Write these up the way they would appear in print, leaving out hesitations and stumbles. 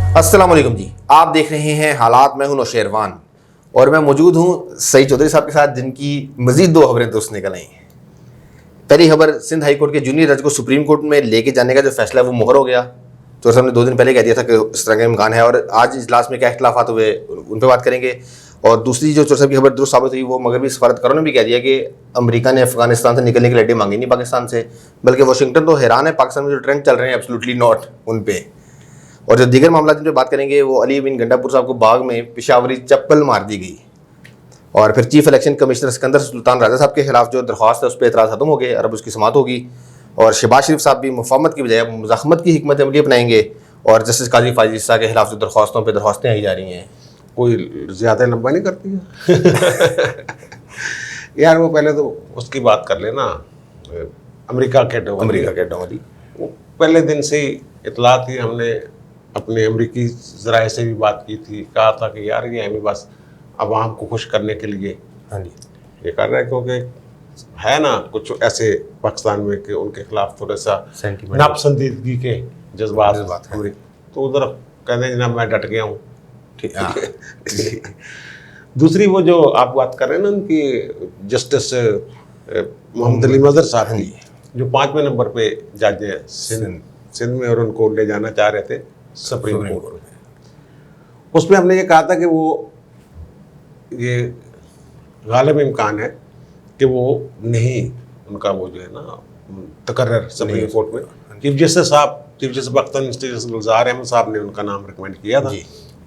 अस्सलाम वालेकुम जी, आप देख रहे हैं हालात। मैं हूं नौशेरवान और मैं मौजूद हूं सईद चौधरी साहब के साथ, जिनकी मजीद दो खबरें दोस्त निकल आई हैं। पहली खबर, सिंध हाई कोर्ट के जूनियर जज को सुप्रीम कोर्ट में लेके जाने का जो फैसला है वो मोहर हो गया। चौधरी साहब ने 2 दिन पहले कह दिया था कि इस तरह का इम्कान है, और आज इजलास में क्या इख्तलाफात हुए उन पर बात करेंगे। और दूसरी जो चौधरी साहब की खबर दुरुस्त साबित हुई, वो मगरबी सफारतकारों ने भी कह दिया कि अमेरिका ने अफगानिस्तान से निकलने की लड़ाई मांगी नहीं पाकिस्तान से, बल्कि वाशिंगटन तो हैरान है पाकिस्तान में जो ट्रेंड चल रहे हैं एब्सोल्युटली नॉट उन पे। और जो दीगर मामला जिन पर बात करेंगे वो अली बिन गंडापुर साहब को बाग में पेशावरी चप्पल मार दी गई, और फिर chief election commissioner Sikandar Sultan Raja साहब के खिलाफ जो दरख्वास्त है उस पर एतराज़ खत्म हो गए और अब उसकी समाअत होगी। और शहबाज शरीफ साहब भी मुफाहमत की बजाय मुज़ाहमत की हिकमत अमली अपनाएंगे, और जस्टिस काजी फायज़ ईसा के खिलाफ जो दरख्वास्तों पर दरख्वास्तें आई जा रही हैं। कोई ज़्यादा लंबा नहीं करती है यार। वो पहले तो उसकी बात कर लेना, अमेरिका के डोंगली वो पहले दिन से ही इतला थी। हमने अपने अमेरिकी ज़राए से भी बात की थी, कहा था कि यार ये हमें बस अवाम को खुश करने के लिए हाँ जी ये कर रहे हैं, क्योंकि है ना कुछ ऐसे पाकिस्तान में कि उनके खिलाफ थोड़ा सा नापसंदीदगी के जज्बात हैं, तो उधर कहते हैं जनाब मैं डट गया हूँ। ठीक दूसरी वो जो आप बात कर रहे हैं ना उनकी जस्टिस मोहम्मद अली मजहर साहब की, जो 5वें नंबर पे जज है सिंध में, और उनको ले जाना चाह रहे थे सुप्रीम कोर्ट में। उसमें हमने ये कहा था कि वो ये गालिब इम्कान है कि वो नहीं, उनका वो जो है ना तकर्रर सुप्रीम कोर्ट में चीफ जस्टिस पाकिस्तान जस्टिस गुलजार अहमद साहब ने उनका नाम रिकमेंड किया था।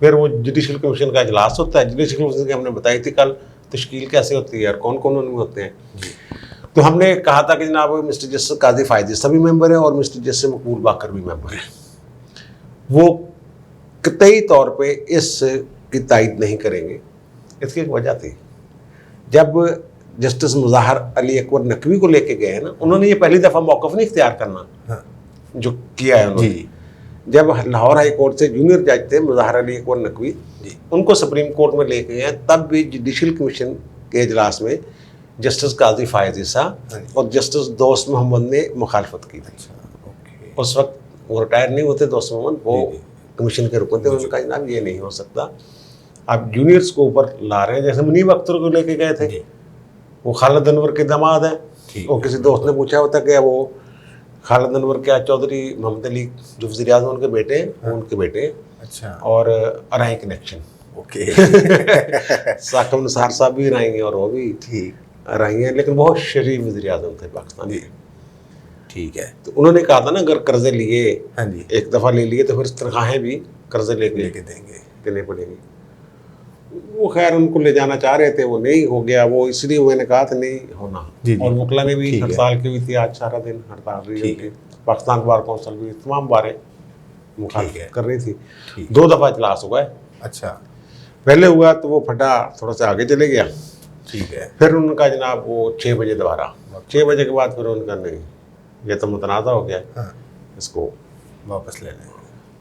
फिर वो जुडिशल कमीशन का इजलास होता है, जुडिशल कमीशन की हमने बताई थी कल तश्कील कैसे होती है और कौन कौन उनमें होते हैं। तो हमने कहा था कि जनाब मिस्टर जस्टिस काजी फायज़ ईसा भी मेंबर है और मिस्टर जस्टिस मकबूल बाकर भी मेंबर है। वो कतई तौर पे इसकी तायद नहीं करेंगे। इसकी एक वजह थी, जब जस्टिस मुज़ाहर अली अकबर नकवी को लेके गए हैं ना, उन्होंने ये पहली दफ़ा मौक़िफ़ नहीं इख्तियार करना जो किया है उन्होंने। जब लाहौर हाई कोर्ट से जूनियर जज थे मुज़ाहर अली अकबर नकवी, उनको सुप्रीम कोर्ट में लेके गए, तब भी जुडिशल कमीशन के इजलास में जस्टिस काजी फायज़ ईसा और जस्टिस दोस्त मोहम्मद ने मुखालफत की थी। उस वक्त वो रिटायर नहीं होते दोस्त मोहम्मद, वो कमीशन के रुकन थे। उन्होंने कहा जनाब ये नहीं हो सकता, आप जूनियर्स को ऊपर ला रहे हैं। जैसे मुनीब अख्तर को लेके गए थे, वो खालिद अनवर के दामाद हैं। वो किसी दोस्त ने पूछा होता कि वो खालिद अनवर क्या चौधरी मोहम्मद अली जो वज़ीर आज़म उनके बेटे हैं, उनके बेटे। अच्छा। और अराई कनेक्शन साकिब निसार साहब भी रहेंगे और वो भी अराई हैं, लेकिन बहुत शरीफ वज़ीर आज़म थे पाकिस्तान के। ठीक है। तो उन्होंने कहा था ना अगर कर्जे लिए एक दफ़ा ले लिए तो फिर तनख्वाहें भी कर्जे लेके देने पड़ेंगे। वो खैर उनको ले जाना चाह रहे थे, वो नहीं हो गया। वो इसलिए मैंने कहा था नहीं होना। और वकला ने भी हड़ताल की हुई थी, आज सारा दिन हड़ताल रही थी। पाकिस्तान बार कौंसिल भी तमाम बारें मुखालिफत कर रही थी। 2 दफ़ा इजलास हुआ है। अच्छा। पहले हुआ तो वो फटा, थोड़ा सा आगे चले गया। ठीक है। फिर उनका जनाब वो 6 बजे दोबारा, 6 बजे के बाद फिर उनका नहीं, ये तो मुतनाज़ा हो गया, इसको वापस ले लें,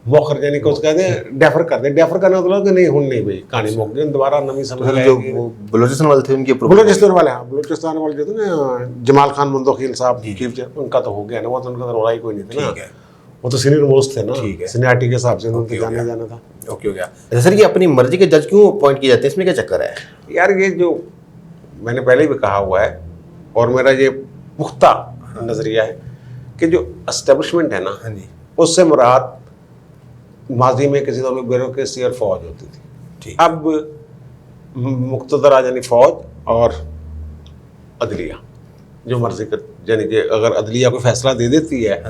मौखर यानी कि उसको कहते हैं डेफर कर दे। डेफर करना मतलब कि नहीं हुन नहीं भाई कहानी मुक गई, दोबारा नवी समझ जो वो बलूचिस्तान वाले थे उनके बलूचिस्तान वाले, हाँ बलूचिस्तान वाले जो थे ना जमाल खान मुंदोखील साहब चीफ जज, उनका तो हो गया ना, वो तो उनका तो रोड़ा ही कोई नहीं था ना, वो तो सीनियर मोस्ट थे ना, सीनियरिटी के हिसाब से उनको जाना जाना था। ओके हो गया। अच्छा सर, ये अपनी मर्जी के जज क्यों अपॉइंट किए जाते हैं, इसमें क्या चक्कर है? यार ये जो मैंने पहले भी कहा हुआ है और मेरा ये पुख्ता नज़रिया है कि जो एस्टेब्लिशमेंट है ना, उससे मुराद माजी में किसी दौर में ब्यूरोक्रेसी और फौज होती थी। अब मुक्तदरा यानी फौज और अदलिया जो मर्जी कर, यानी कि अगर अदलिया को फैसला दे देती है,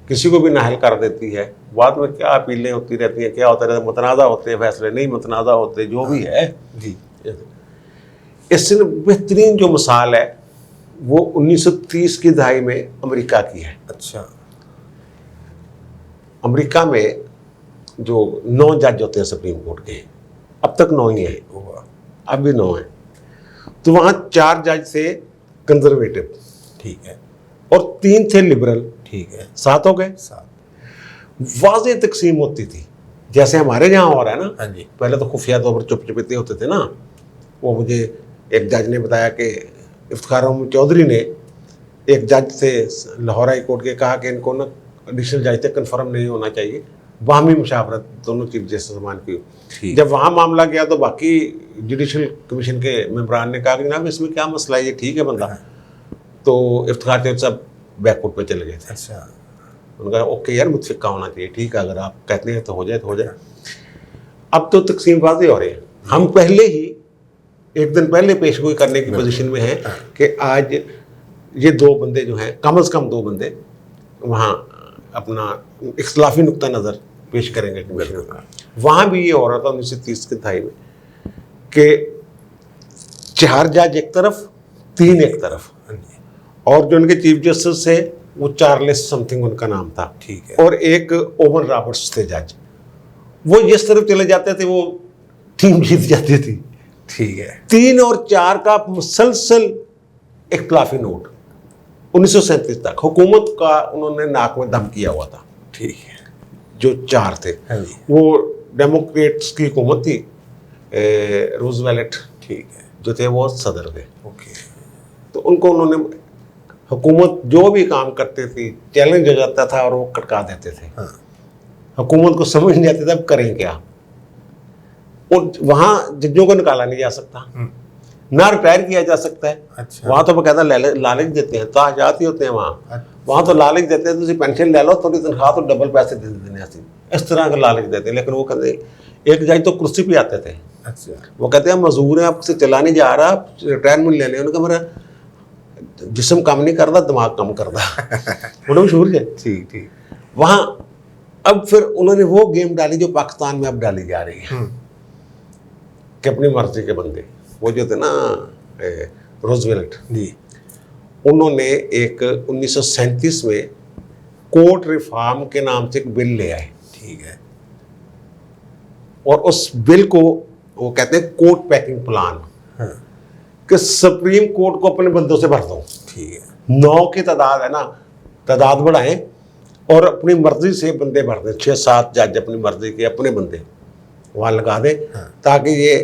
किसी को भी नाहल कर देती है, बाद में क्या अपीलें होती रहती हैं, क्या होता रहता है, मुतनाज़ा होते हैं फैसले, नहीं मुतनाज़ा होते, जो भी है। इससे बेहतरीन जो मिसाल है वो 1930 की दहाई में अमेरिका की है। अच्छा। अमेरिका में जो 9 जज होते हैं सुप्रीम कोर्ट के, अब तक 9 ही है, अब भी 9 है। तो वहाँ 4 जज थे कंजर्वेटिव, ठीक है, और 3 थे लिबरल, ठीक है, 7 हो गए। 7 वाज़ेह तकसीम होती थी, जैसे हमारे यहाँ हो रहा है ना। पहले तो खुफिया तौर पर चुप चुपते होते थे ना। वो मुझे एक जज ने बताया कि इफ्तिखार अहमद चौधरी ने, एक जज थे लाहौर हाई कोर्ट के, कहा कि इनको ना एडिशनल जज तक कन्फर्म नहीं होना चाहिए, बाहमी मुशावरत दोनों चीफ जस्टिस साहबान की। ठीक। जब वहाँ मामला गया तो बाकी जुडिशल कमीशन के मेंबरान ने कहा कि जनाब इसमें क्या मसला है, ये ठीक है बंदा। तो इफ्तिखार चौधरी साहब बैकफुट पे चले गए थे। अच्छा। उनका ओके यार मुतफिका होना चाहिए, ठीक है, अगर आप कहते हैं तो हो जाए तो हो जाए। अब तो तकसीमबाजी हो रही है। हम पहले ही एक दिन पहले पेशगोई करने की पोजीशन में हैं कि आज ये दो बंदे जो हैं, कम से कम दो बंदे वहाँ अपना इख्तलाफी नुक्ता नज़र पेश करेंगे कमीशन का। वहाँ भी ये हो रहा था 1930 के दहाई में कि 4 जज एक तरफ, 3 एक तरफ, और जो उनके चीफ जस्टिस थे वो चार्ल्स समथिंग उनका नाम था। ठीक है। और एक ओवन रॉबर्ट्स थे जज। वो जिस तरफ चले जाते थे वो टीम जीत जाती थी। ठीक है। 3 और 4 का मुसलसल इख्तलाफी नोट 1937 तक हुकूमत का उन्होंने नाक में दम किया हुआ था। ठीक है। जो 4 थे हाँ जी। वो डेमोक्रेट्स की हुकूमत थी, रूजवेल्ट ठीक है। जो थे वो सदर थे। ओके। तो उनको उन्होंने हुकूमत जो भी काम करती थी चैलेंज हो जाता था और वो कटका देते थे। हाँ। हुकूमत को समझ नहीं आती था अब करें क्या। और वहाँ जजों को निकाला नहीं जा सकता, ना रिटायर किया जा सकता है। अच्छा। वहाँ तो बकायदा लालच देते हैं, ताजात ही होते हैं वहाँ। वहाँ तो लालच देते हैं, तुम पेंशन ले लो, थोड़ी तनख्वाह तो डबल पैसे दे देने ऐसी, इस तरह का लालच देते हैं। लेकिन वो कहते एक जज तो कुर्सी पे आते थे। अच्छा। वो कहते हैं मजदूर हैं, आपसे चला नहीं जा रहा, रिटायरमेंट ले लें। उनका मेरा जिस्म काम नहीं करता, दिमाग कम करता। वो मशहूर है। ठीक ठीक। वहाँ अब फिर उन्होंने वो गेम डाली जो पाकिस्तान में अब डाली जा रही है कि अपनी मर्जी के बंदे, वो जो थे ना रूजवेल्ट जी। उन्होंने एक 1937 में कोर्ट रिफॉर्म के नाम से एक बिल ले आए। ठीक है। और उस बिल को वो कहते हैं कोर्ट पैकिंग प्लान, हाँ। कि सुप्रीम कोर्ट को अपने बंदों से भर दो। ठीक है। 9 की तादाद है ना, तादाद बढ़ाएं और अपनी मर्जी से बंदे भर दें। 6-7 जज अपनी मर्जी के अपने बंदे वहाँ लगा दें। हाँ। ताकि ये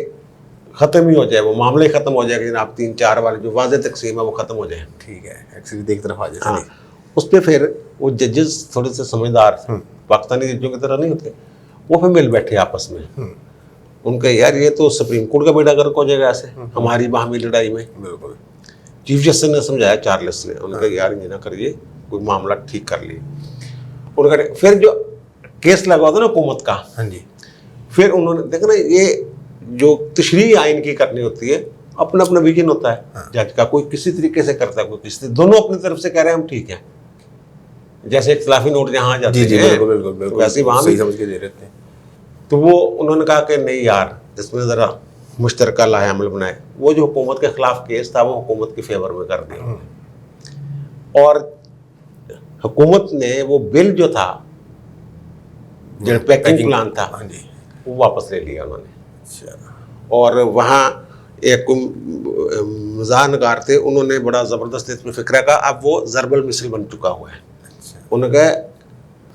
ख़त्म ही हो जाए, वो मामले ख़त्म हो जाएगा जनाब। 3-4 वाले जो वाज़े तकसीम है वो ख़त्म हो जाए। ठीक है। एक्चुअली एक तरफ आ जाए। हाँ, उस पर फिर वो जजेस थोड़े से समझदार, पाकिस्तानी जजों की तरह नहीं होते, वो फिर मिल बैठे आपस में। उनका यार ये तो सुप्रीम कोर्ट का बेड़ा गर्क हो जाएगा ऐसे हमारी बाहमी लड़ाई में। बिल्कुल। चीफ जस्टिस ने समझाया, चार्ल्स ने, उनका यार ये ना करिए, कोई मामला ठीक कर लिए। उनका फिर जो केस लगा था ना हुकूमत का, हाँ जी। फिर उन्होंने देखा ना, ये जो तशरीह आइन की करनी होती है, अपना अपना विजन होता है जज का। कोई किसी तरीके से करता है, कोई किसी, दोनों अपनी तरफ से कह रहे हैं हम ठीक है। जैसे इख्तिलाफी नोट जहाँ जाते हैं, बिल्कुल बिल्कुल बिल्कुल, वैसे ही वहाँ सही भी। समझ के दे रहे थे। तो वो उन्होंने कहा कि नहीं यार, इसमें ज़रा मुश्तरका लाए अमल बनाए। वो जो हुकूमत के खिलाफ केस था वो हुकूमत के फेवर में कर दिया। और हुकूमत ने वो बिल जो था, जो पैकिंग प्लान था, हाँ जी, वो वापस ले लिया उन्होंने। अच्छा। और वहाँ एक मज़ाह नगार थे, उन्होंने बड़ा ज़बरदस्त इसमें फिक्रा का, अब वो ज़रबल मिसल बन चुका हुआ है। अच्छा। उन्होंने कहा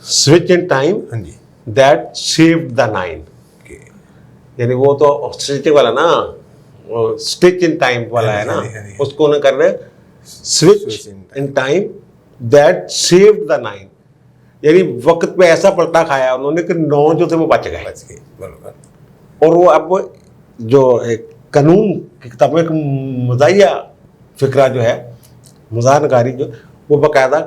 स्विच इन टाइम हाँ जी। That saved the nine. यानी वो तो स्टिचिंग वाला ना, वो स्टिच इन टाइम वाला है ना, उसको उन्हें कर रहे switch in time that saved the nine. यानी वक्त पे ऐसा पलटा खाया उन्होंने कि 9 जो थे वो बच गए। और वो अब जो एक कानून की किताब में एक मज़ाहिया फिक्रा जो है, मज़ाह नगारी जो, वो बाकायदा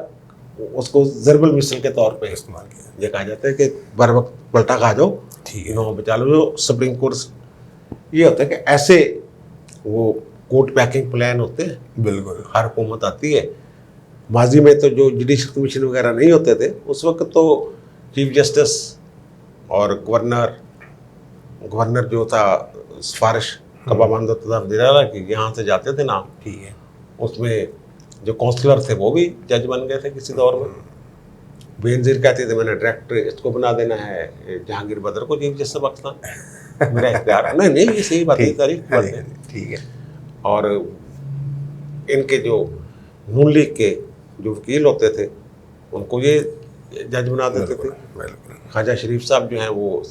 उसको ज़रबल मिसल के तौर पे इस्तेमाल किया। ये कहा जाता है कि बर वक्त पलटा खा जाओ, ठीक है, 9 बचा लो। जो सुप्रीम कोर्ट ये होता है कि ऐसे वो कोर्ट पैकिंग प्लान होते हैं, बिल्कुल। हर हुकूमत आती है। माजी में तो जो जुडिशल कमीशन वगैरह नहीं होते थे, उस वक्त तो चीफ जस्टिस और गवर्नर जो था सिफारिश का पाबंद होता था कि यहाँ से जाते थे नाम। ठीक है। उसमें जो काउंसलर थे वो भी जज बन गए थे किसी दौर में। बेनज़ीर कहते थे मैंने डायरेक्टर इसको बना देना है जहांगीर बदर को चीफ जस्टिस पाकिस्तान, मेरा इख्तियार है। नहीं ये सही बात है, तारीफ बात है। ठीक है। और इनके जो नून लीग के जो वकील होते थे उनको ये जज बना देते थे। ख्वाजा शरीफ साहब जो हैं वो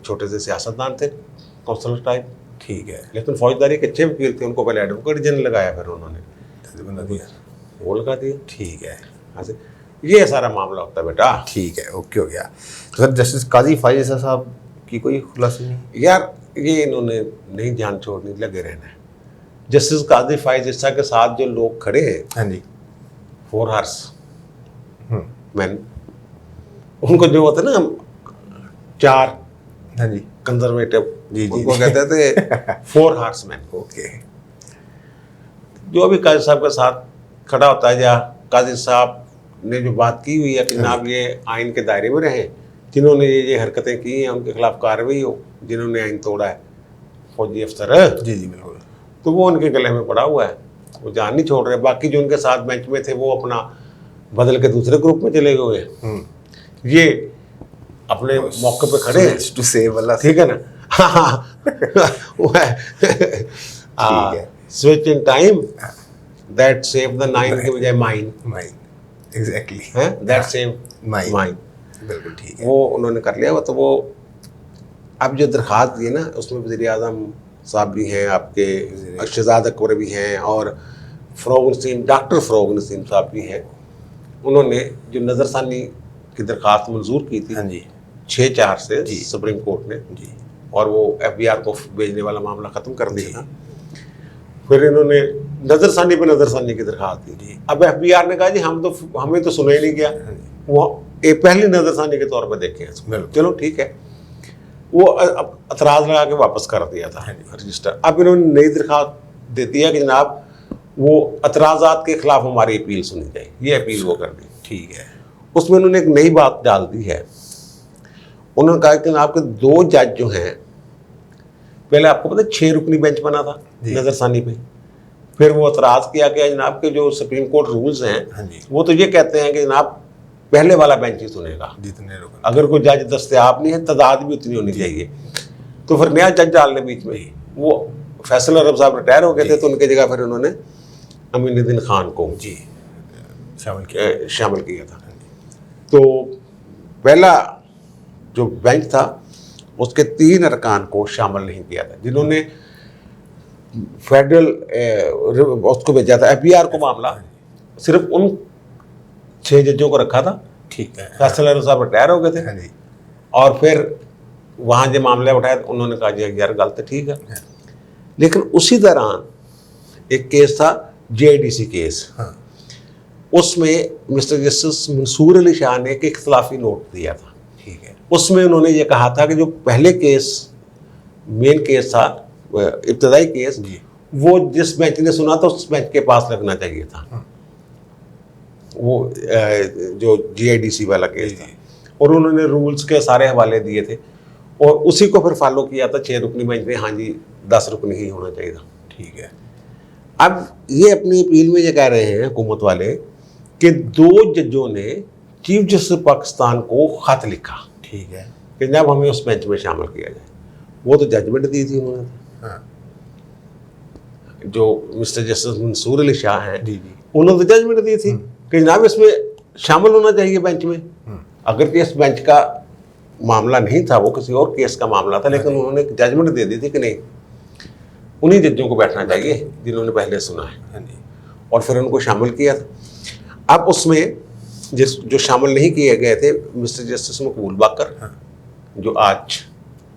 छोटे से सियासतदान थे, काउंसलर टाइप। ठीक है। लेकिन फौजदारी के अच्छे वकील थे, उनको पहले एडवोकेट जनरल लगाया, फिर उन्होंने बना दिया, वो लगा दिया। ठीक है। हाँ से ये सारा मामला होता है बेटा। ठीक है, ओके हो गया। तो सर जस्टिस काजी फायज ईसा साहब की कोई खुलासा नहीं? यार ये इन्होंने नहीं जान छोड़ने लगे रहना है। जस्टिस काजी फायज ईसा के साथ जो लोग खड़े हैं, हाँ जी, 4 हॉर्स मैन, उनको जो होता है ना 4 हाँ जी, कंजर्वेटिव, जी, जी, उनको जी। कहते थे 4 हॉर्स मैन। ओके, जो भी काजी साहब के साथ खड़ा होता है, या काजी साहब ने जो बात की हुई है कि जनाब ये आइन के दायरे में रहें, जिन्होंने ये हरकतें की हैं उनके खिलाफ कार्रवाई हो, जिन्होंने आइन तोड़ा है फौजी अफसर, जी जी बिल्कुल, तो वो उनके गले में पड़ा हुआ है, वो जान नहीं छोड़ रहे। बाकी जो उनके साथ बेंच में थे वो अपना बदल के दूसरे ग्रुप में चले गए हैं। ये अपने मौके पे खड़े हैं टू सेव अल्लाह। ठीक है ना। हाँ वो है, ठीक है। Switch in time that save the 9 के बजाय माइन, माइन एग्जैक्टली है दैट सेव माइन, माइन, बिल्कुल ठीक है। वो उन्होंने कर लिया। वो तो वो अब जो दरख्वास्त दी है ना, उसमें वज़ीर आज़म साहब भी हैं, आपके शहजाद अकबर भी हैं, और फ़रोग़ नसीम, डॉक्टर फ़रोग़ नसीम साहब भी हैं। उन्होंने जो नज़रसानी की दरख्वास्त मंजूर की थी, हाँ जी, 6/4 से जी। सुप्रीम कोर्ट ने, जी, और वो FBI को भेजने वाला मामला ख़त्म कर दिया था। फिर इन्होंने नज़रसानी पे नज़रसानी की दरख्वास्त दी। जी। अब FBI ने कहा जी हमें तो सुना ही नहीं गया, वो एक पहली नज़रसानी के तौर पर देखे हैं। बिल्कुल। चलो ठीक है, वो एतराज़ लगा के वापस कर दिया था रजिस्टर। अब इन्होंने नई दरख्वास्त दे दिया कि जनाब वो एतराज़ात के खिलाफ हमारी अपील सुनी जाए, ये अपील वो कर दी। ठीक है, उसमें उन्होंने एक नई बात डाल दी है। उन्होंने कहा कि आपके 2 जज जो हैं, पहले आपको पता है 6 रुकनी बेंच बना था जी। नज़रसानी पे, फिर वो एतराज़ किया कि जनाब के जो सुप्रीम कोर्ट रूल्स हैं हाँ जी, वो तो ये कहते हैं कि जनाब पहले वाला बेंच ही सुनेगा, जितने लोग अगर कोई जज दस्तयाब नहीं है तादाद भी उतनी होनी चाहिए। तो फिर नया जज डालने बीच में ही, वो फैसल अरब साहब रिटायर हो गए थे, तो उनकी जगह फिर उन्होंने अमीनुद्दीन खान को जी शामिल किया था। तो पहला जो बेंच था उसके 3 अरकान को शामिल नहीं किया था, जिन्होंने फेडरल उसको भेजा था FBI को मामला, सिर्फ उन 6 जजों को रखा था। ठीक है, फैसल अरब साहब रिटायर हो गए थे, हाँ जी, और फिर वहाँ जो मामले उठाए उन्होंने कहा जी यार गलत है, ठीक है। लेकिन उसी दौरान एक केस था JIDC केस, हाँ, उसमें मिस्टर जस्टिस मंसूर अली शाह ने एक इख्तलाफी नोट दिया था। ठीक है, उसमें उन्होंने ये कहा था कि जो पहले केस मेन केस था, इब्तदाई केस, जी, वो जिस बेंच ने सुना था उस बेंच के पास लगना चाहिए था। हाँ। वो जो JIDC वाला केस जी, था, और उन्होंने रूल्स के सारे हवाले दिए थे, और उसी को फिर फॉलो किया था 6 रुकनी बेंच ने। हाँ जी 10 रुकनी ही होना चाहिए था। ठीक है, अब ये अपनी अपील में ये कह रहे हैं हुकूमत वाले कि 2 जजों ने चीफ जस्टिस पाकिस्तान को खत लिखा ठीक है, कि जब हमें उस बेंच में शामिल किया जाए। वो तो जजमेंट दी थी उन्होंने, हाँ, जो मिस्टर जस्टिस मंसूर अली शाह हैं, जी जी, उन्होंने तो जजमेंट दी थी कि जनाब इसमें शामिल होना चाहिए बेंच में। अगर कि इस बेंच का मामला नहीं था, वो किसी और केस का मामला था, लेकिन उन्होंने जजमेंट दे दी थी कि नहीं, उन्हीं जजों को बैठना चाहिए जिन्होंने पहले सुना है, हाँ जी, और फिर उनको शामिल किया था। अब उसमें जो शामिल नहीं किए गए थे, मिस्टर जस्टिस मकबूल बाकर, हाँ, जो आज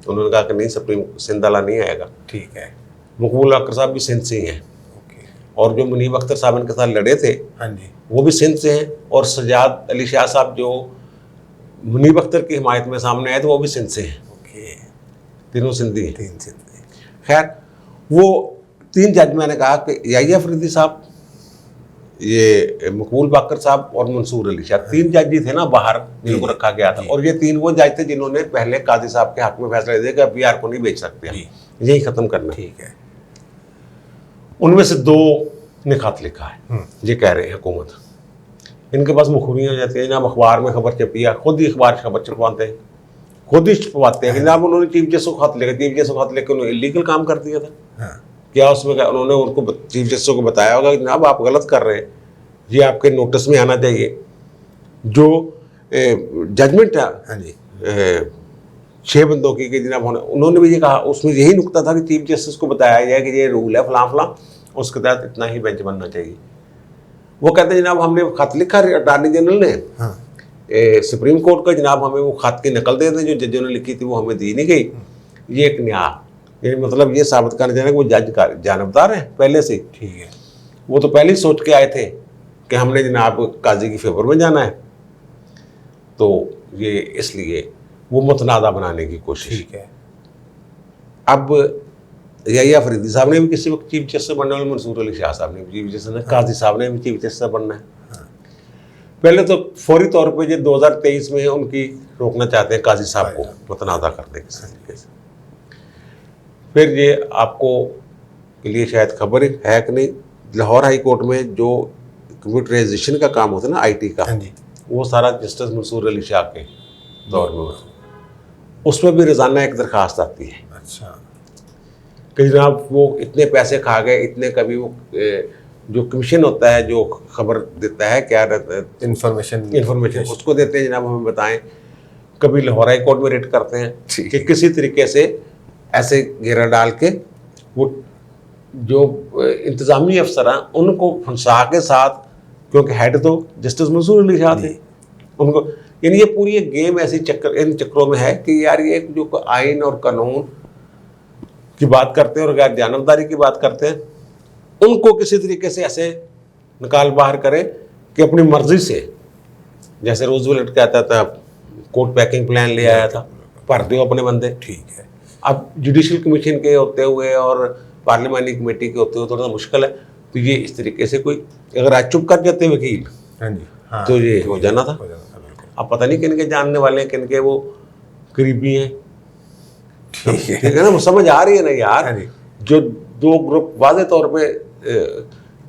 उन्होंने कहा कि नहीं सुप्रीम सिंध वाला नहीं आएगा। ठीक है, मकबूल बाकर साहब भी सिंध से ही हैं, ओके, और जो मुनीब अख्तर साहब इनके साथ लड़े थे हाँ जी, वो भी सिंध से हैं, और सजाद अली शाह साहब जो मुनीब अख्तर की हिमायत में सामने आए थे वो भी सिंध से हैं, ओके, तीनों सिंधी हैं। 3 सिंध, खैर वो 3 जज मैंने कहा कि याहिया अफरीदी साहब, ये मकबूल बाकर साहब और मंसूर अली शाह, 3 जज ही थे ना बाहर जिनको रखा गया था, और ये 3 वो जज थे जिन्होंने पहले काजी साहब के हक में फैसला दिया कि FBI को नहीं बेच सकते, यही खत्म करना। ठीक है, उनमें से 2 ने खत लिखा है, ये कह रहे हैं हुकूमत, इनके पास मुखबियाँ हो जाती है जनाब, अखबार में खबर छपी है, खुद ही अखबार खबर छपवाते हैं, खुद ही छपवाते हैं कि जनाब उन्होंने चीफ जस्टिस को खत लिखा, चीफ जस्टिस को खत लिख के उन्होंने इलीगल काम कर दिया था। हाँ, क्या उसमें क्या उन्होंने उनको चीफ जस्टिस को बताया होगा कि जनाब आप गलत कर रहे हैं, ये आपके नोटिस में आना चाहिए। जो जजमेंट है हाँ जी, 6 बंदों की कि जनाब उन्होंने भी ये कहा, उसमें यही नुकता था कि चीफ जस्टिस को बताया जाए कि ये रूल है फलां फलां, उसके तहत इतना ही बेंच बनना चाहिए। वो कहते हैं जनाब हमने खत लिखा अटॉर्नी जनरल ने, सुप्रीम कोर्ट का, जनाब हमें वो खत की नकल दे दें जो जजों ने लिखी थी, वो हमें दी नहीं गई। ये एक न्याय, यानी मतलब ये साबित करना चाह रहे हैं कि वो जज का जानबदार है पहले से। ठीक है। वो तो पहले ही सोच के आए थे कि हमने जनाब काजी की फेवर में जाना है, तो ये इसलिए वो मुतनादा बनाने की कोशिश। ठीक है। अब यही फरीदी साहब ने भी किसी वक्त चीफ जस्टिस बनने वाले, मंसूर अली शाह साहब ने भी चीफ जस्टिस, काजी साहब ने भी चीफ जस्टिस बनना है। पहले तो फौरी तौर पे ये 2023 में उनकी रोकना चाहते हैं काजी साहब को मुतनादा करने किसी तरीके से। फिर ये आपको के लिए शायद खबर है कि नहीं, लाहौर हाई कोर्ट में जो कंप्यूटराइजेशन का काम होता है ना, IT का, वो सारा जस्टिस मंसूर अली शाह के दौर में होता है। उसमें भी रोजाना एक दरखास्त आती है। अच्छा। कि जनाब वो इतने पैसे खा गए, इतने, कभी वो जो कमीशन होता है जो खबर देता है, क्या रहता है, इंफॉर्मेशन उसको देते हैं, जनाब हमें बताएं। कभी लाहौर हाई कोर्ट में रेट करते हैं कि किसी तरीके से ऐसे घेरा डाल के वो जो इंतजामी अफसर हैं उनको फंसा के साथ, क्योंकि हेड तो जस्टिस मंसूर अली शाह थे, उनको, यानी ये पूरी एक गेम ऐसी इन चक्रों में है कि यार ये जो आइन और कानून की बात करते हैं और गैर जानबदारी की बात करते हैं, उनको किसी तरीके से ऐसे निकाल बाहर करें कि अपनी मर्जी से, जैसे रूजवेल्ट कहता था कोर्ट पैकिंग प्लान ले आया था, भर दो अपने बंदे। ठीक है। अब जुडिशल कमीशन के होते हुए और पार्लियामानी कमेटी के होते हुए थोड़ा सा मुश्किल है, तो ये इस तरीके से कोई अगर आज चुप कर जाते वकील, तो ये हो जाना था। अब पता नहीं किन के जानने वाले हैं, किन के वो करीबी हैं। ठीक है ना, वो समझ आ रही है ना यार। जो दो ग्रुप वाज़े तौर पे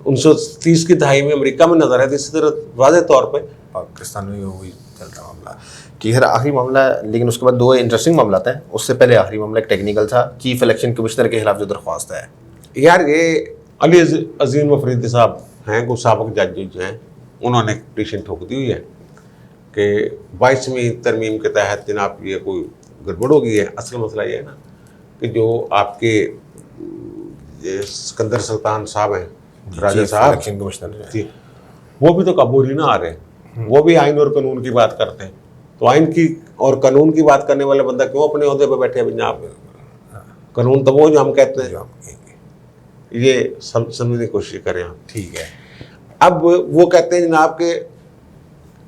1930 की दहाई में अमेरिका में नजर आए थे, इसी तरह वाज़े तौर पे पाकिस्तान में वही चलता मामला। ठीक है, आखिरी मामला, लेकिन उसके बाद दो इंटरेस्टिंग मामला हैं। उससे पहले आखिरी मामला एक टेक्निकल था, चीफ इलेक्शन कमिश्नर के खिलाफ जो दरख्वास्त है यार, ये अली अजीम अफरीदी साहब हैं, कुछ साबिक जज जो हैं, उन्होंने एक पिटीशन ठोक दी हुई है कि 22वीं तरमीम के तहत जनाब ये कोई गड़बड़ हो गई है। असल मसला ये है ना कि जो आपके सिकंदर सुल्तान साहब हैं, राजा साहब, इलेक्शन कमिश्नर जी, वो भी तो काबूल ही ना आ रहे, वो भी आइन और कानून की बात करते हैं। तो आइन की और कानून की बात करने वाला बंदा क्यों अपने ओहदे पे बैठे हैं? आप कानून तो वो जो हम कहते हैं, ये समझने की कोशिश करें आप। ठीक है। अब वो कहते हैं जनाब के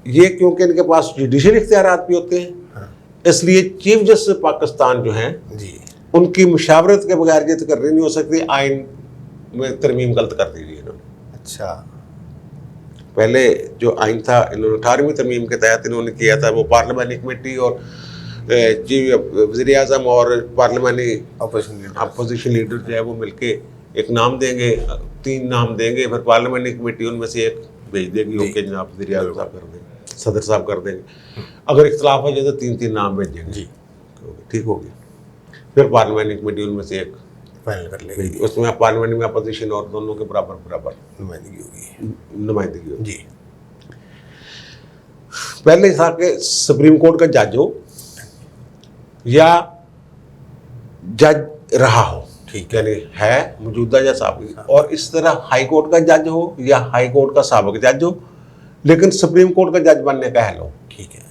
ये क्योंकि इनके पास जुडिशल इख्तियारात भी होते हैं, इसलिए चीफ जस्टिस पाकिस्तान जो हैं जी, उनकी मुशावरत के बगैर ये तकर्री नहीं हो सकती। आइन में तरमीम गलत कर दी गई इन्होंने। अच्छा। पहले जो आइन था, इन्होंने 18वीं तरमीम के तहत इन्होंने किया था, वो पार्लियामानी कमेटी और चीफ वज़ीर आज़म और पार्लियामानी अपोजिशन लीडर जो है वो मिलके एक नाम देंगे, 3 नाम देंगे, फिर पार्लियामानी कमेटी उनमें से एक भेज देगी, ओके जनाब वज़ीर आज़म साहब कर देंगे, सदर साहब कर देंगे। अगर इख्तलाफ हो जाए तो 3-3 नाम भेजेंगे जी, ठीक होगी। फिर पार्लियामानी कमेटी उनमें से एक फाइनल कर लेगी, उसमें पार्लियामेंट में अपोजिशन और दोनों के बराबर नुमाइंदगी होगी जी। पहले था कि सुप्रीम कोर्ट का जज हो या जज रहा हो, ठीक है, यानी है मौजूदा या साबिक, और इस तरह हाई कोर्ट का जज हो या हाई कोर्ट का साबिक जज हो, लेकिन सुप्रीम कोर्ट का जज बनने का अहल हो, ठीक है,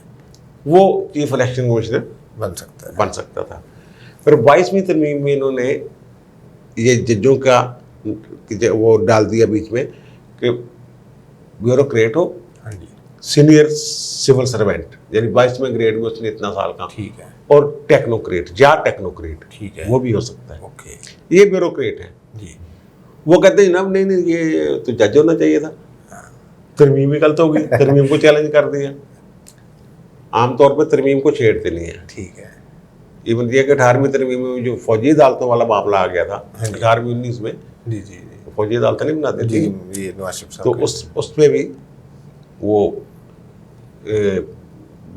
वो चीफ इलेक्शन कमिश्नर बन सकता था। फिर 22वीं तरमीम में इन्होंने ये जजों का वो डाल दिया बीच में कि ब्यूरोक्रेट हो, सीनियर सिविल सर्वेंट, यानी 22वें ग्रेड में उसने इतना साल का, ठीक है, और टेक्नोक्रेट या टेक्नोक्रेट, ठीक है, वो भी हो सकता है। ओके, ये ब्यूरोक्रेट है जी। वो कहते हैं जनाब नहीं ये तो जज होना चाहिए था, तरमीम ही गलत होगी, तरमीम को चैलेंज कर दिया। आमतौर पर तरमीम को छेड़ते नहीं है, ठीक है। इवन ये कि 18वीं तरमीम में जो फौजी अदालतों वाला मामला आ गया था 18वीं-19 में, जी जी, फौजी अदालतें नहीं बनाते थी, ये नवाज शरीफ साहब, तो उस पे भी वो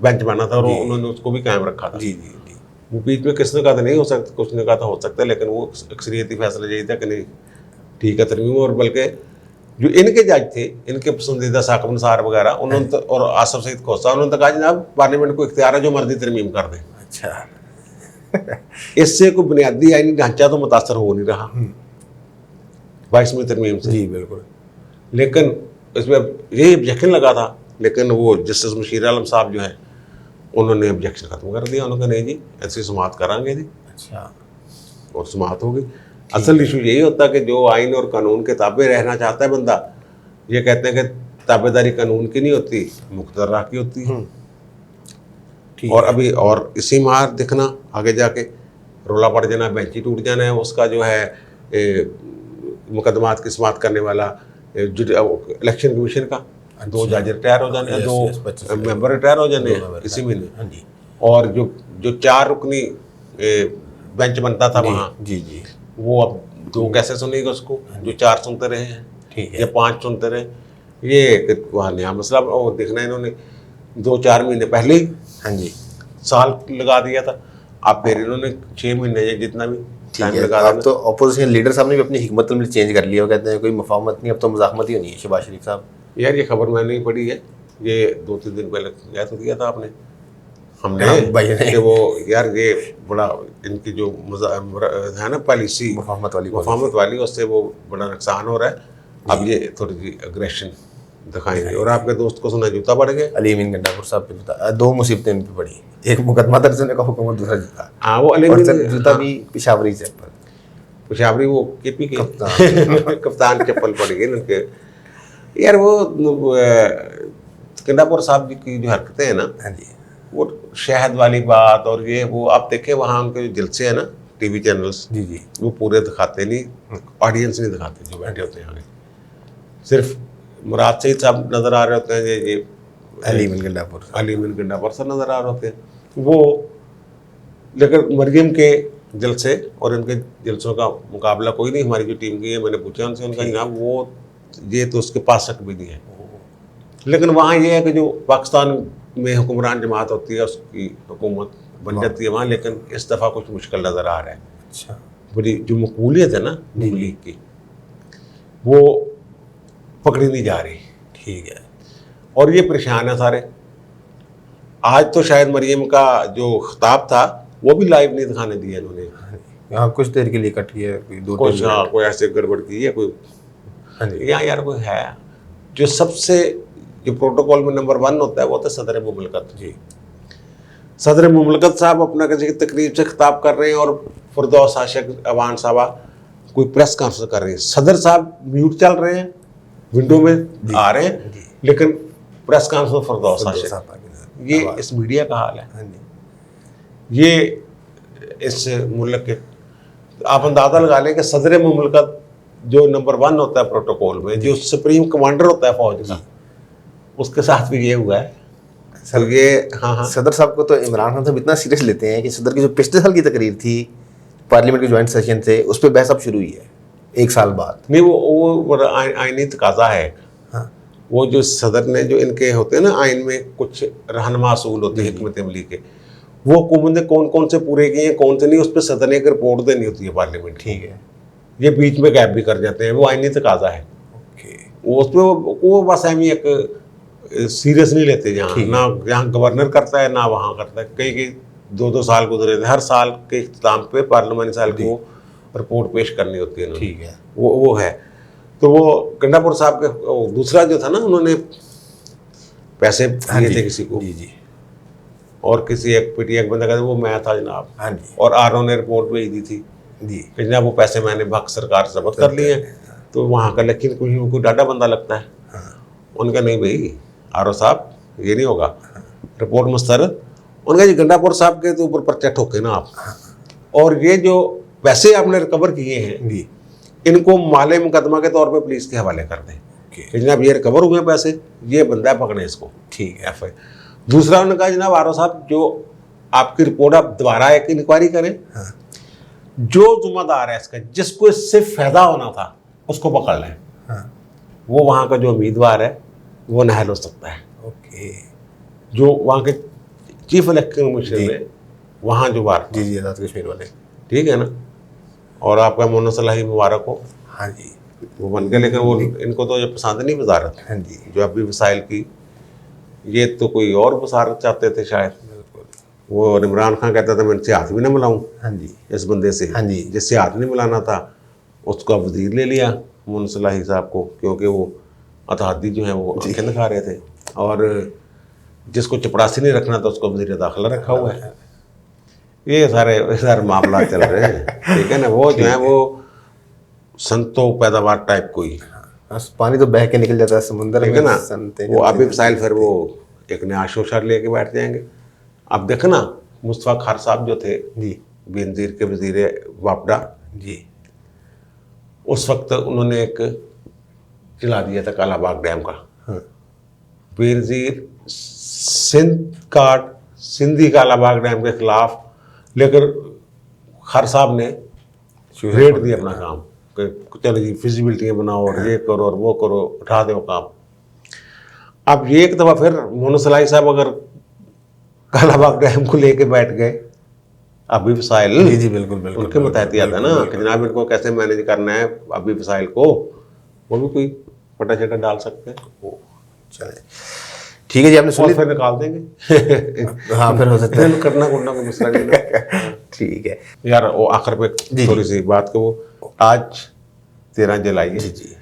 बेंच बना था और उन्होंने उसको भी कायम रखा था। जी जी जी। वो बीच में किसने कहा था नहीं हो सकता, कुछ ने कहा था हो सकता है, लेकिन वो अक्सरियती फैसला यही था कि नहीं ठीक है तरमीम। और बल्कि जो इनके जज थे, इनके पसंदीदा साकिब निसार वगैरह, उन्होंने और आसफ सईद खोसा, उन्होंने कहा जनाब पार्लियामेंट को इख्तियार है जो मर्जी तरमीम कर दें। अच्छा। इससे कोई बुनियादी आईनी ढांचा तो मुतासर हो नहीं रहा 22वीं तरमीम से, जी बिल्कुल। लेकिन इसमें यही ऑब्जेक्शन लगा था, लेकिन वो जस्टिस मुशीर आलम साहब जो है उन्होंने ऑब्जेक्शन खत्म कर दिया। उन्होंने कहा नहीं जी ऐसी समाअत करांगे जी, अच्छा, और समाअत हो गई। असल इशू यही होता है कि जो आइन और कानून के ताबे रहना चाहता है बंदा, ये कहते हैं कि ताबेदारी कानून की नहीं होती, मुख्तरा की होती है। ठीक और है। अभी और इसी माह देखना आगे जाके रोला पड़ जाना, बेंच ही टूट जाना है उसका जो है मुकदमात की समाअत करने वाला इलेक्शन कमीशन का। 2 जज रिटायर हो जाने, 2 मेंबर रिटायर हो जाने इसी महीने। हाँ जी, और जो 4 रुकनी बेंच बनता था वहाँ, जी जी, वो अब 2 कैसे सुनेगा उसको, जो 4 सुनते रहे हैं ठीक है। या 5 सुनते रहे। ये वहाँ नया मसला और देखना इन्होंने 2-4 महीने पहले ही हाँ जी, साल लगा दिया था। अब फिर इन्होंने 6 महीने या जितना भी ठीक टाइम है। लगा अब देना। तो अपोजिशन लीडर साहब ने भी अपनी हिकमत अमली चेंज कर लिया, वो कहते हैं कोई मुफाहमत नहीं, अब तो मुज़ाहमत ही होनी है। शहबाज शरीफ साहब, यार ये खबर मैंने नहीं पढ़ी है, ये 2-3 दिन पहले गया तो दिया था आपने हमने हाँ, भाई ने। कि वो यार ये बड़ा इनकी जो है ना पॉलिसी मुफाहमत वाली उससे वो बड़ा नुकसान हो रहा है। अब ये थोड़ी सी अग्रेशन दिखाएंगे। और आपके दोस्त को सुना जूता पड़ गया। अली अमीन गंडापुर साहब पे बता 2 मुसीबतें इन पे पड़ी, एक मुकदमा दर्ज होने का हुक्म, दूसरा जूता। हाँ वो अली और अमीन जूता भी पेशावरी से पर पेशावरी वो केपी के कप्तान। कप्तान चप्पल पड़ गई उनके। यार वो गंडापुर साहब जी की जो हरकतें हैं ना, हाँ जी, वो शहद वाली बात और ये वो आप देखें वहाँ उनके जो जलसे हैं ना टीवी चैनल्स, जी जी, वो पूरे दिखाते नहीं, ऑडियंस नहीं दिखाते जो बैठे होते हैं आगे। सिर्फ मुराद सईद साहब नज़र आ रहे होते हैं, ये अली अमीन गंडापुर, अली अमीन गंडापुर साहब नज़र आ रहे होते हैं वो। लेकिन मरियम के जलसे और इनके जलसों का मुकाबला कोई नहीं। हमारी जो टीम की है, मैंने पूछा उनसे, उनका जनाब वो ये तो उसके पास शक भी नहीं है। लेकिन वहाँ ये है कि जो पाकिस्तान में हुक्मरान जमात होती है उसकी हुकूमत बन जाती है वहाँ, लेकिन इस दफ़ा कुछ मुश्किल नज़र आ रहा है। अच्छा, बड़ी जो मकबूलियत है ना नून लीग की, वो पकड़ी नहीं जा रही। ठीक है। और ये परेशान है सारे। आज तो शायद मरियम का जो खिताब था वो भी लाइव नहीं दिखाने दिया इन्होंने। यहाँ कुछ देर के लिए कट किया, कोई 2 कुछ हाँ कोई ऐसे गड़बड़ की है कोई। हाँ जी, यहाँ यार कोई है जो सबसे जो प्रोटोकॉल में नंबर 1 होता है वो होता है सदर मुमलकत जी। सदर मुमलकत साहब अपना किसी तकरीब से खिताब कर रहे हैं और फिरदौस आशिक अवान साहबा कोई प्रेस कॉन्फ्रेंस कर रही है, सदर साहब म्यूट चल रहे हैं, विंडो में आ रहे हैं, लेकिन प्रेस कॉन्फ्रेंस फिरदौस आशिक। ये इस मीडिया का हाल है। हाँ जी, ये इस मुल्क के आप अंदाज़ा लगा लें कि सदर मुमलकत जो नंबर 1 होता है प्रोटोकॉल में, जो सुप्रीम कमांडर होता है फौज का, उसके साथ भी ये हुआ है। सर ये हाँ सदर साहब को तो इमरान खान साहब इतना सीरियस लेते हैं कि सदर की जो पिछले साल की तकरीर थी पार्लियामेंट के ज्वाइंट सेशन से, उस पर बहस अब शुरू हुई है 1 साल बाद। नहीं, वो आईनी तकाजा है। हाँ, वो जो सदर ने जो इनके होते हैं ना आइन में कुछ रहनुमा असूल होते हैं हिकमत अमली के, वो हुकूमत ने कौन कौन से पूरे किए हैं कौन से नहीं, उस पर सदर ने एक रिपोर्ट देनी होती है पार्लियामेंट। ठीक है, ये बीच में गैप भी कर जाते हैं, वो आईनी तकाजा है। ओके, वो उसमें वो बस हम एक सीरियस नहीं लेते, जहाँ ना यहाँ गवर्नर करता है ना वहाँ करता है। कई 2-2 साल गुजरे थे, हर साल के इख्तिताम पे पार्लियामानी साल को रिपोर्ट पेश करनी होती है। ठीक है, वो है। तो वो गंडापुर साहब के दूसरा जो था ना, उन्होंने पैसे दिए थे किसी को, जी जी, और किसी एक पीटीआई बंदा कहते वो मैं था जनाब, हाँ जी, और आरओ ने रिपोर्ट भेज दी थी जी, कि जनाब वो पैसे मैंने भक्त सरकार से जब्त कर लिए हैं। तो वहाँ का लेकिन कोई डाटा बंदा लगता है। उनका नहीं भाई आरओ साहब ये नहीं होगा, रिपोर्ट मुस्तरद। उनका जी गंडापुर साहब के तो ऊपर पर्चा ठोके ना आप, और ये जो पैसे आपने रिकवर किए हैं जी, इनको माले मुकदमा के तौर पे पुलिस के हवाले कर दें कि जनाब ये रिकवर हुए पैसे, ये बंदा पकड़े इसको। ठीक है, एफ आई। दूसरा उन्होंने कहा जनाब आरओ साहब जो आपकी रिपोर्ट आप दोबारा एक इंक्वायरी करें, जो जुम्मेदार है इसका, जिसको इससे फायदा होना था उसको पकड़ लें। वो वहाँ का जो उम्मीदवार है वो नाहल हो सकता है। ओके, जो वहाँ के चीफ इलेक्शन कमीशन है वहाँ जो बार, जी जी, आज़ाद कश्मीर वाले, ठीक है ना, और आपका मोहन सलाही मुबारक हो, हाँ जी, वो बन गए। लेकिन वो इनको तो ये पसंद नहीं वजारत, हाँ जी, जो अभी वसाइल की, ये तो कोई और वसारत चाहते थे शायद। वो इमरान खान कहता था मैं इनसे हाथ भी ना मिलाऊं, हाँ जी, इस बंदे से, हाँ जी, जिससे हाथ नहीं मिलाना था उसका वजीर ले लिया मोहन सलाही साहब को, क्योंकि वो अतहादी जो है वो आंखें दिखा रहे थे, और जिसको चपरासी नहीं रखना था उसको वज़ीर दाखिला रखा हुआ है। ये सारे मामला चल रहे हैं, ठीक है ना। वो जो है वो संतो पैदावार टाइप कोई, बस पानी तो बह के निकल जाता है समुंदर ठीक में है ना। संते वो अभी वसाइल फिर वो एक नया शोशा लेके बैठ जाएंगे। अब देखो ना, मुस्तफ़ा खार साहब जो थे जी बेनज़ीर के वज़ीर वापडा जी, उस वक्त उन्होंने एक चला दिया था कालाबाग डैम का। बेनज़ीर सिंधी कालाबाग डैम के खिलाफ, लेकर खार साहब ने रेट दिया अपना काम कि चलो जी फिजिबिलिटी बनाओ और ये करो और वो करो, उठा दो काम। अब ये एक दफ़ा फिर मोनसलाई साहब अगर कालाबाग डैम को लेके बैठ गए, अभी वसाइल जी जी बिल्कुल बिल्कुल उनके मतहत आता ना कि जनाब इनको कैसे मैनेज करना है, अभी वसाइल को वो भी कोई फटा चटा डाल सकते हैं। चले ठीक है जी, आपने सुन और ली। फिर निकाल देंगे। हाँ फिर हो सकता है। करना कुरना कोई मसला नहीं ना। ठीक है यार वो आखिर पे जी। थोड़ी सी बात को, वो आज 13 जुलाई है जी जी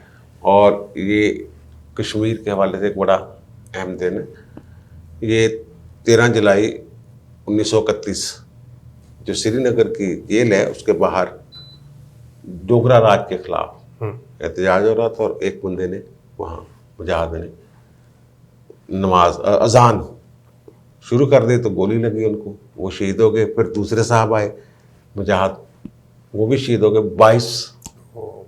और ये कश्मीर के हवाले से एक बड़ा अहम दिन है। ये 13 जुलाई 1931 जो श्रीनगर की जेल है उसके बाहर डोगरा राज के खिलाफ एहतजाज हो रहा था, और एक बंदे ने वहाँ मुजाहिद ने नमाज अजान शुरू कर दी तो गोली लगी उनको, वो शहीद हो गए। फिर दूसरे साहब आए मुजाहिद, वो भी शहीद हो गए। 22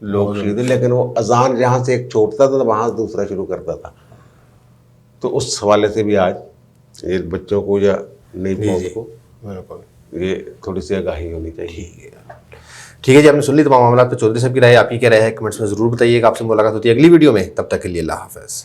लोग शहीद हुए, लेकिन वो अजान जहाँ से एक छोड़ता था वहाँ से दूसरा शुरू करता था। तो उस हवाले से भी आज ये बच्चों को या नई पौध को बिल्कुल ये थोड़ी सी आगाही होनी चाहिए। ठीक है जी, आपने सुन ली तमाम मामला पे। चौधरी साहब की राय, आपकी क्या राय है कमेंट्स में ज़रूर बताइएगा। आपसे मुलाकात होती है अगली वीडियो में, तब तक के लिए अल्लाह हाफ़िज़।